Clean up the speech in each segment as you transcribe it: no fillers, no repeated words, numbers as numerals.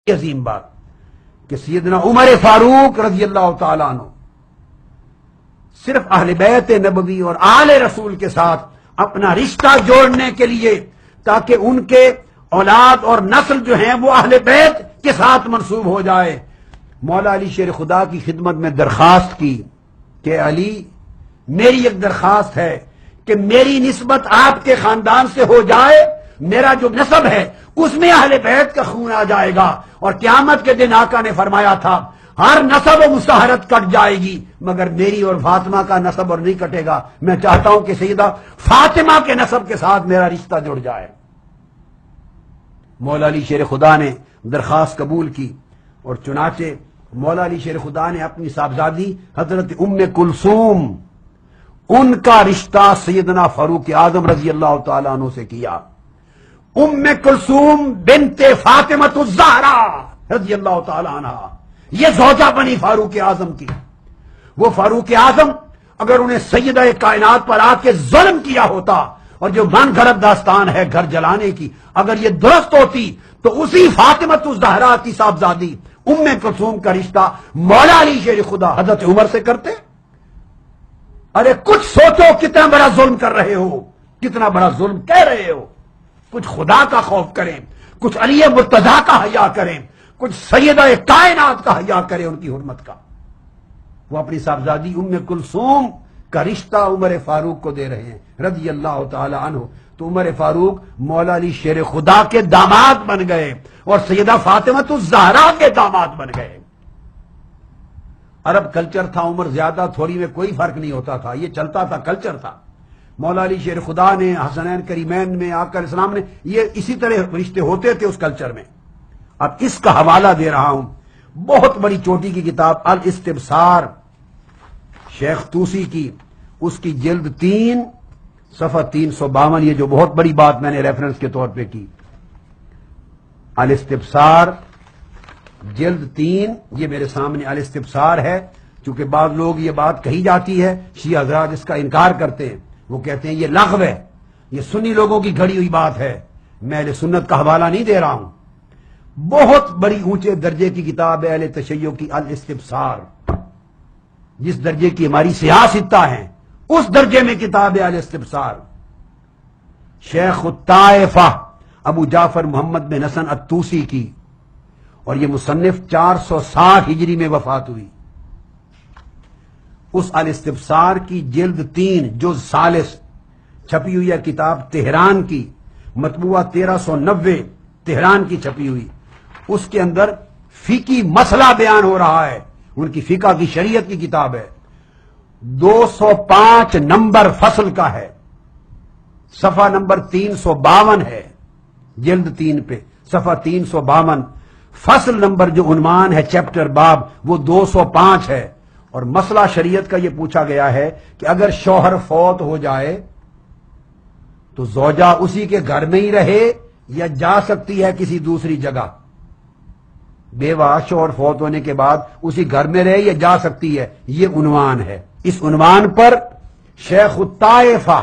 عظیم بات کہ سیدنا عمر فاروق رضی اللہ تعالیٰ عنہ صرف اہل بیت نبوی اور آل رسول کے ساتھ اپنا رشتہ جوڑنے کے لیے تاکہ ان کے اولاد اور نسل جو ہیں وہ اہل بیت کے ساتھ منسوب ہو جائے، مولا علی شیر خدا کی خدمت میں درخواست کی کہ علی میری ایک درخواست ہے کہ میری نسبت آپ کے خاندان سے ہو جائے، میرا جو نسب ہے اس میں اہل بیت کا خون آ جائے گا، اور قیامت کے دن آقا نے فرمایا تھا ہر نسب و مساہرت کٹ جائے گی مگر میری اور فاطمہ کا نسب اور نہیں کٹے گا، میں چاہتا ہوں کہ سیدہ فاطمہ کے نسب کے ساتھ میرا رشتہ جڑ جائے۔ مولا علی شیر خدا نے درخواست قبول کی اور چنانچہ مولا علی شیر خدا نے اپنی صاحبزادی حضرت ام کلثوم ان کا رشتہ سیدنا فاروق اعظم رضی اللہ تعالیٰ عنہ سے کیا۔ ام کلثوم بنت فاطمہ الزہرا رضی اللہ تعالیٰ عنہ یہ زوجہ بنی فاروق اعظم کی۔ وہ فاروق اعظم اگر انہیں سیدہ کائنات پر آ کے ظلم کیا ہوتا اور جو من گھڑت داستان ہے گھر جلانے کی اگر یہ درست ہوتی تو اسی فاطمہ الزہرا کی صاحبزادی ام کلثوم کا رشتہ مولا علی شیر خدا حضرت عمر سے کرتے۔ ارے کچھ سوچو کتنا بڑا ظلم کر رہے ہو، کتنا بڑا ظلم کہہ رہے ہو، کچھ خدا کا خوف کریں، کچھ علی مرتضی کا حیا کریں، کچھ سیدہ کائنات کا حیا کریں ان کی حرمت کا۔ وہ اپنی صاحبزادی ام کلثوم کا رشتہ عمر فاروق کو دے رہے ہیں رضی اللہ تعالی عنہ، تو عمر فاروق مولا علی شیر خدا کے داماد بن گئے اور سیدہ فاطمہ الزہرا کے داماد بن گئے۔ عرب کلچر تھا، عمر زیادہ تھوڑی میں کوئی فرق نہیں ہوتا تھا، یہ چلتا تھا، کلچر تھا۔ مولا علی شیر خدا نے حسنین کریمین میں آقا علیہ السلام نے یہ اسی طرح رشتے ہوتے تھے اس کلچر میں۔ اب اس کا حوالہ دے رہا ہوں، بہت بڑی چوٹی کی کتاب الاستبصار شیخ طوسی کی، اس کی جلد 3 صفحہ 352، یہ جو بہت بڑی بات میں نے ریفرنس کے طور پہ کی، الاستبصار جلد 3، یہ میرے سامنے الاستبصار ہے۔ چونکہ بعض لوگ یہ بات کہی جاتی ہے، شیعہ حضرات اس کا انکار کرتے ہیں، وہ کہتے ہیں یہ لغو ہے، یہ سنی لوگوں کی گھڑی ہوئی بات ہے، میں اہل سنت کا حوالہ نہیں دے رہا ہوں۔ بہت بڑی اونچے درجے کی کتاب ہے اہل تشیع کی الاستبصار، جس درجے کی ہماری سیاستہ ہیں اس درجے میں کتاب ہے الاستبصار۔ شیخ الطائفہ ابو جعفر محمد بن حسن الطوسی کی، اور یہ مصنف 460 ہجری میں وفات ہوئی۔ اس الاستبصار کی جلد 3 جز ثالث چھپی ہوئی ہے کتاب تہران کی، مطبوعہ 1390 تہران کی چھپی ہوئی، اس کے اندر فقہی مسئلہ بیان ہو رہا ہے، ان کی فقہ کی شریعت کی کتاب ہے، 205 نمبر فصل کا ہے، صفحہ نمبر 352 ہے، جلد 3 پہ صفحہ 352، فصل نمبر جو عنوان ہے چیپٹر باب وہ 205 ہے، اور مسئلہ شریعت کا یہ پوچھا گیا ہے کہ اگر شوہر فوت ہو جائے تو زوجہ اسی کے گھر میں ہی رہے یا جا سکتی ہے کسی دوسری جگہ؟ بیوہ شوہر فوت ہونے کے بعد اسی گھر میں رہے یا جا سکتی ہے، یہ عنوان ہے۔ اس عنوان پر شیخ الطائفہ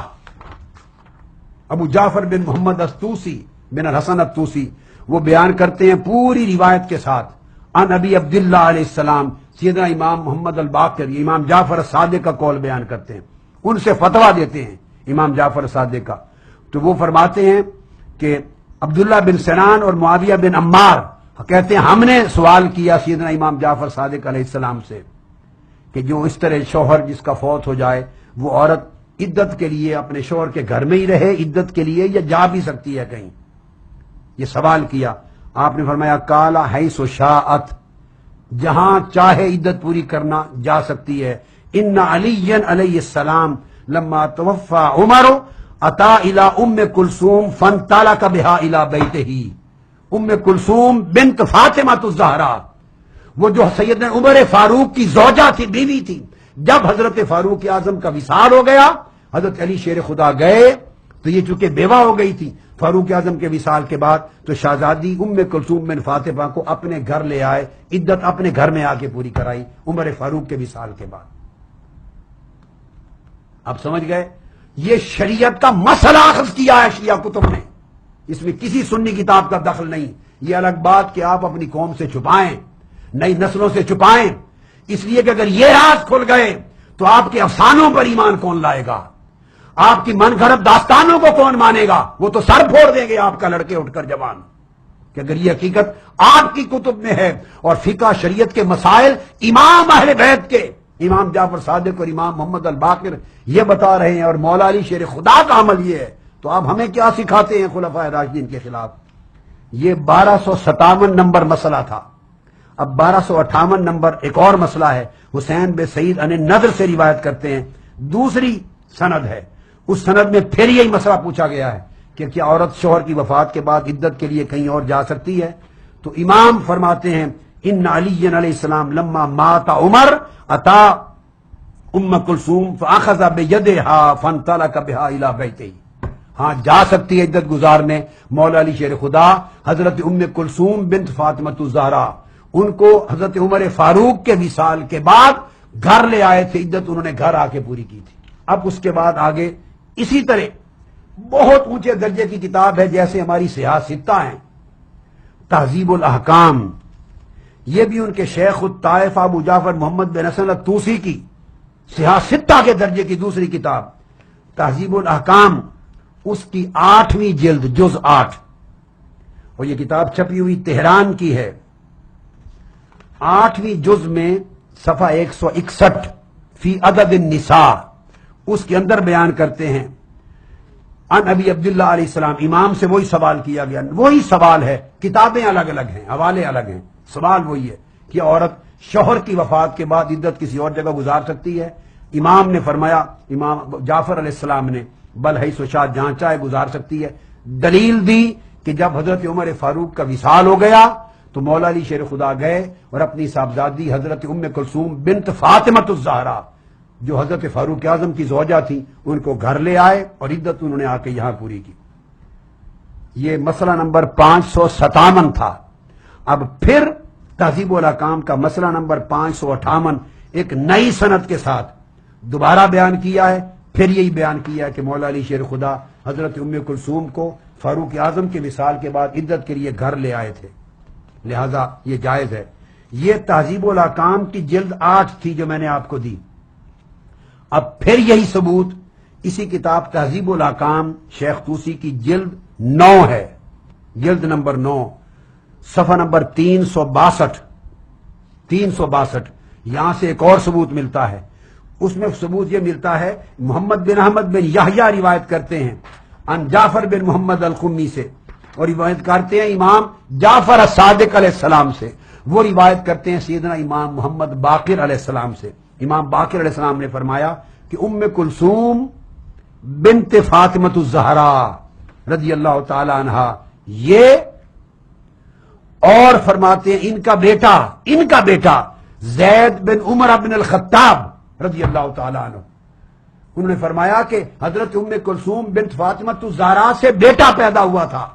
ابو جعفر بن محمد الطوسی بن الحسن الطوسی وہ بیان کرتے ہیں پوری روایت کے ساتھ، عن ابی عبداللہ علیہ السلام، سیدنا امام محمد الباقر امام جعفر صادق کا قول بیان کرتے ہیں، ان سے فتویٰ دیتے ہیں امام جعفر صادق کا، تو وہ فرماتے ہیں کہ عبداللہ بن سنان اور معاویہ بن عمار کہتے ہیں ہم نے سوال کیا سیدنا امام جعفر صادق علیہ السلام سے کہ جو اس طرح شوہر جس کا فوت ہو جائے وہ عورت عدت کے لیے اپنے شوہر کے گھر میں ہی رہے عدت کے لیے یا جا بھی سکتی ہے کہیں، یہ سوال کیا۔ آپ نے فرمایا کالا حیث شاءت، جہاں چاہے عدت پوری کرنا جا سکتی ہے۔ ان علی علیہ السلام لما توفى عمر اتا الى ام کلثوم فانطلق بها الى بیتہ، ام کلثوم بنت فاطمہ الزہرا وہ جو سیدنا عمر فاروق کی زوجہ تھی، بیوی تھی، جب حضرت فاروق اعظم کا وصال ہو گیا حضرت علی شیر خدا گئے تو یہ چونکہ بیوہ ہو گئی تھی فاروق اعظم کے وصال کے بعد، تو شہزادی ام کلثوم بن فاطمہ کو اپنے گھر لے آئے، عدت اپنے گھر میں آ کے پوری کرائی عمر فاروق کے وصال کے بعد۔ اب سمجھ گئے؟ یہ شریعت کا مسئلہ اخذ کیا ہے شیعہ کتب نے، اس میں کسی سنی کتاب کا دخل نہیں، یہ الگ بات کہ آپ اپنی قوم سے چھپائیں، نئی نسلوں سے چھپائیں، اس لیے کہ اگر یہ راز کھل گئے تو آپ کے افسانوں پر ایمان کون لائے گا؟ آپ کی من گھڑت داستانوں کو کون مانے گا؟ وہ تو سر پھوڑ دیں گے آپ کا لڑکے اٹھ کر جوان، کہ اگر یہ حقیقت آپ کی کتب میں ہے اور فقہ شریعت کے مسائل امام اہل بیت کے امام جعفر صادق اور امام محمد الباقر یہ بتا رہے ہیں اور مولا علی شیر خدا کا عمل یہ ہے، تو آپ ہمیں کیا سکھاتے ہیں خلفائے راشدین کے خلاف؟ یہ 1257 نمبر مسئلہ تھا۔ اب 1258 نمبر ایک اور مسئلہ ہے، حسین بن سعید ان نضر سے روایت کرتے ہیں، دوسری سند ہے، اس سند میں پھر یہی مسئلہ پوچھا گیا ہے کہ کیا عورت شوہر کی وفات کے بعد عدت کے لیے کہیں اور جا سکتی ہے؟ تو امام فرماتے ہیں ان علی علیہ السلام لما مات عمر اتا ام کلثوم فاخذ بیدها فانطلق بها الى بیته، ہاں جا سکتی ہے عدت گزارنے۔ مولا علی شیر خدا حضرت ام کلثوم بنت فاطمہ الزہرا ان کو حضرت عمر فاروق کے وصال کے بعد گھر لے آئے تھے، عدت انہوں نے گھر آ کے پوری کی تھی۔ اب اس کے بعد آگے اسی طرح بہت اونچے درجے کی کتاب ہے، جیسے ہماری سیاہ ستہ ہیں، تہذیب الاحکام، یہ بھی ان کے شیخ الطائف ابو جعفر محمد بن حسن الطوسی کی سیاہ ستہ کے درجے کی دوسری کتاب تہذیب الاحکام، اس کی 8ویں جلد جز 8، اور یہ کتاب چھپی ہوئی تہران کی ہے۔ 8ویں جز میں صفحہ 161 فی عدد النساء، اس کے اندر بیان کرتے ہیں ان ابی عبداللہ علیہ السلام، امام سے وہی سوال کیا گیا، وہی سوال ہے، کتابیں الگ الگ ہیں، حوالے الگ ہیں، سوال وہی ہے کہ عورت شوہر کی وفات کے بعد عدت کسی اور جگہ گزار سکتی ہے؟ امام نے فرمایا، امام جعفر علیہ السلام نے بل حیث شاء، جہاں چاہے گزار سکتی ہے۔ دلیل دی کہ جب حضرت عمر فاروق کا وصال ہو گیا تو مولا علی شیر خدا گئے اور اپنی صاحبزادی حضرت ام کلثوم بنت فاطمہ الزہرا جو حضرت فاروق اعظم کی زوجہ تھی ان کو گھر لے آئے اور عدت انہوں نے آ کے یہاں پوری کی۔ یہ مسئلہ نمبر 557 تھا۔ اب پھر تہذیب الاحکام کا مسئلہ نمبر 558 ایک نئی سند کے ساتھ دوبارہ بیان کیا ہے، پھر یہی بیان کیا ہے کہ مولا علی شیر خدا حضرت ام کلثوم کو فاروق اعظم کے وصال کے بعد عدت کے لیے گھر لے آئے تھے، لہذا یہ جائز ہے۔ یہ تہذیب الاحکام کی جلد 8 تھی جو میں نے آپ کو دی۔ اب پھر یہی ثبوت اسی کتاب تہذیب الاحکام شیخ طوسی کی جلد 9 ہے، جلد نمبر 9 صفحہ نمبر 362 یہاں سے ایک اور ثبوت ملتا ہے۔ اس میں ثبوت یہ ملتا ہے، محمد بن احمد بن یحییٰ روایت کرتے ہیں ان جعفر بن محمد القمی سے، اور روایت کرتے ہیں امام جعفر الصادق علیہ السلام سے، وہ روایت کرتے ہیں سیدنا امام محمد باقر علیہ السلام سے۔ امام باقر علیہ السلام نے فرمایا کہ ام کلثوم بنت فاطمہ الزہرا رضی اللہ تعالی عنہا یہ، اور فرماتے ہیں ان کا بیٹا زید بن عمر بن الخطاب رضی اللہ تعالی عنہ، انہوں نے فرمایا کہ حضرت ام کلثوم بنت فاطمہ الزہرا سے بیٹا پیدا ہوا تھا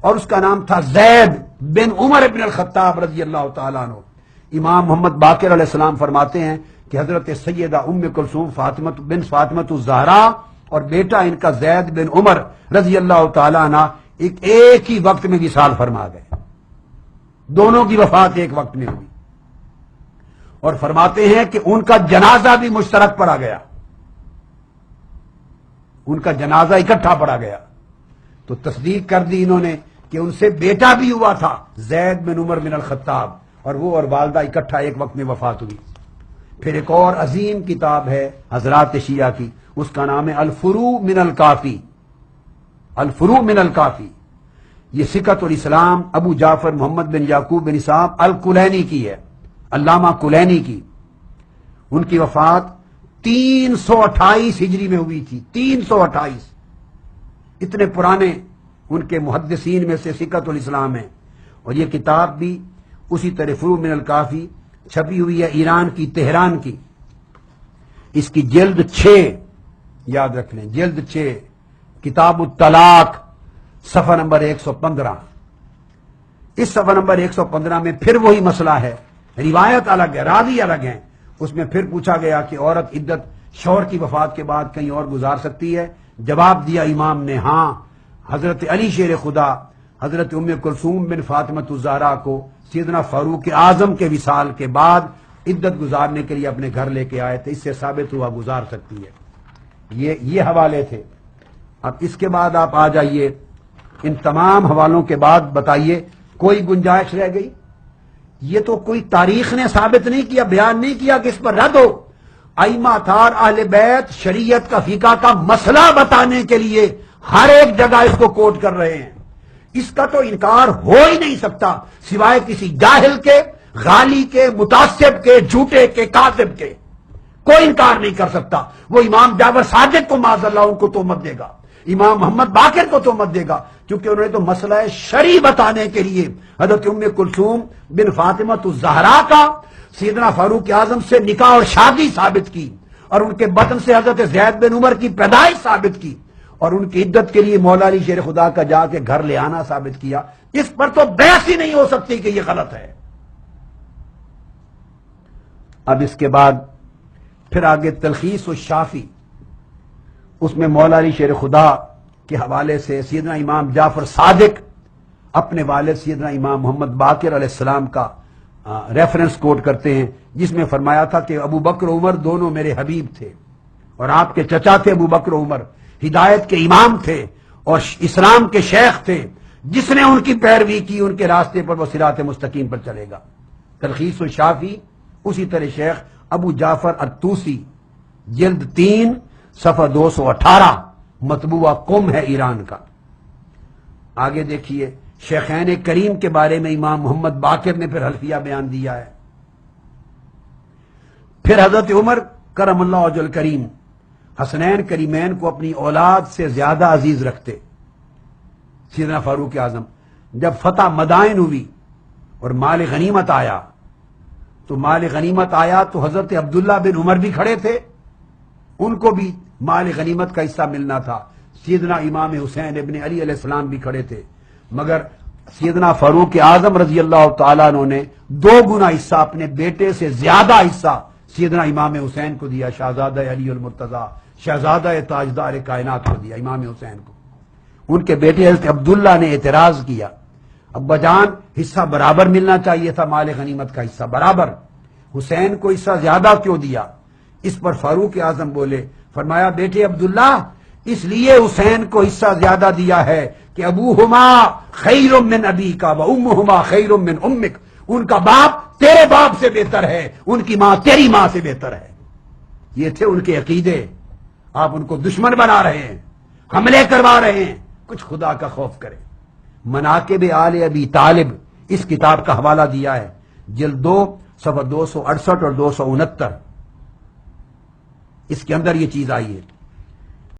اور اس کا نام تھا زید بن عمر بن الخطاب رضی اللہ تعالی عنہ۔ امام محمد باقر علیہ السلام فرماتے ہیں کہ حضرت سیدہ ام کلثوم بن فاطمہ الزہرا اور بیٹا ان کا زید بن عمر رضی اللہ تعالی عنہ ایک ہی وقت میں وصال فرما گئے، دونوں کی وفات ایک وقت میں ہوئی، اور فرماتے ہیں کہ ان کا جنازہ بھی مشترک پڑا گیا، ان کا جنازہ اکٹھا پڑا گیا۔ تو تصدیق کر دی انہوں نے کہ ان سے بیٹا بھی ہوا تھا زید بن عمر بن الخطاب، اور وہ اور والدہ اکٹھا ایک وقت میں وفات ہوئی۔ پھر ایک اور عظیم کتاب ہے حضرات شیعہ کی، اس کا نام ہے الفروع من الکافی، الفروع من الکافی، یہ سکت الاسلام ابو جعفر محمد بن یعقوب بن اسحاق الکلینی کی ہے، علامہ کلینی کی۔ ان کی وفات 328 ہجری میں ہوئی تھی، 328، اتنے پرانے ان کے محدثین میں سے سکت الاسلام ہے۔ اور یہ کتاب بھی اسی طرح فروع من الکافی چھپی ہوئی ہے ایران کی تہران کی، اس کی جلد 6 یاد رکھ لیں، جلد 6 کتاب الطلاق صفحہ نمبر 115۔ اس صفحہ نمبر 115 میں پھر وہی مسئلہ ہے، روایت الگ ہے، راوی الگ ہیں۔ اس میں پھر پوچھا گیا کہ عورت عدت شوہر کی وفات کے بعد کہیں اور گزار سکتی ہے؟ جواب دیا امام نے، ہاں، حضرت علی شیر خدا حضرت ام کلثوم بن فاطمہ الزہرا کو سیدنا فاروق اعظم کے وصال کے بعد عدت گزارنے کے لیے اپنے گھر لے کے آئے تھے، اس سے ثابت ہوا گزار سکتی ہے۔ یہ حوالے تھے۔ اب اس کے بعد آپ آ جائیے، ان تمام حوالوں کے بعد بتائیے کوئی گنجائش رہ گئی؟ یہ تو کوئی تاریخ نے ثابت نہیں کیا، بیان نہیں کیا کہ اس پر رد ہو۔ ائمہ اطہار اہل بیت شریعت کا فقہ کا مسئلہ بتانے کے لیے ہر ایک جگہ اس کو کوٹ کر رہے ہیں۔ اس کا تو انکار ہو ہی نہیں سکتا سوائے کسی جاہل کے، غالی کے، متعصب کے، جھوٹے کے، کاذب کے۔ کوئی انکار نہیں کر سکتا۔ وہ امام جعفر صادق کو معاذ اللہ ان کو تہمت دے گا، امام محمد باقر کو تہمت دے گا، کیونکہ انہوں نے تو مسئلہ شرعی بتانے کے لیے حضرت ام کلثوم بن فاطمہ الزہرا کا سیدنا فاروق اعظم سے نکاح اور شادی ثابت کی، اور ان کے بطن سے حضرت زید بن عمر کی پیدائش ثابت کی، اور ان کی عدت کے لیے مولا علی شیر خدا کا جا کے گھر لے آنا ثابت کیا۔ اس پر تو بحث ہی نہیں ہو سکتی کہ یہ غلط ہے۔ اب اس کے بعد پھر آگے تلخیص الشافی، اس میں مولا علی شیر خدا کے حوالے سے سیدنا امام جعفر صادق اپنے والد سیدنا امام محمد باقر علیہ السلام کا ریفرنس کوٹ کرتے ہیں، جس میں فرمایا تھا کہ ابو بکر و عمر دونوں میرے حبیب تھے، اور آپ کے چچا تھے ابو بکر و عمر، ہدایت کے امام تھے اور اسلام کے شیخ تھے، جس نے ان کی پیروی کی ان کے راستے پر وہ صراط مستقیم پر چلے گا۔ تلخیص الشافی، اسی طرح شیخ ابو جعفر الطوسی، جلد 3 صفحہ 218، مطبوعہ قم ہے ایران کا۔ آگے دیکھیے، شیخین کریم کے بارے میں امام محمد باقر نے پھر حلفیہ بیان دیا ہے۔ پھر حضرت عمر کرم اللہ وجہ الکریم حسنین کریمین کو اپنی اولاد سے زیادہ عزیز رکھتے۔ سیدنا فاروق اعظم جب فتح مدائن ہوئی اور مال غنیمت آیا تو حضرت عبداللہ بن عمر بھی کھڑے تھے، ان کو بھی مال غنیمت کا حصہ ملنا تھا۔ سیدنا امام حسین ابن علی علیہ السلام بھی کھڑے تھے، مگر سیدنا فاروق اعظم رضی اللہ تعالیٰ عنہ نے 2 گنا حصہ، اپنے بیٹے سے زیادہ حصہ سیدنا امام حسین کو دیا، شہزادہ علی المرتضیٰ، شہزادہ تاجدار کائنات کو دیا، امام حسین کو۔ ان کے بیٹے حضرت عبداللہ نے اعتراض کیا، ابا جان حصہ برابر ملنا چاہیے تھا، مال غنیمت کا حصہ برابر، حسین کو حصہ زیادہ کیوں دیا؟ اس پر فاروق اعظم بولے، فرمایا بیٹے عبداللہ، اس لیے حسین کو حصہ زیادہ دیا ہے کہ ابوہما خیر من ابیک و امہما خیر من امک، ان کا باپ تیرے باپ سے بہتر ہے، ان کی ماں تیری ماں سے بہتر ہے۔ یہ تھے ان کے عقیدے، آپ ان کو دشمن بنا رہے ہیں، حملے کروا رہے ہیں، کچھ خدا کا خوف کریں۔ مناقب آل ابی طالب اس کتاب کا حوالہ دیا ہے، جلد 2 صفحہ 268 اور 269، اس کے اندر یہ چیز آئی ہے۔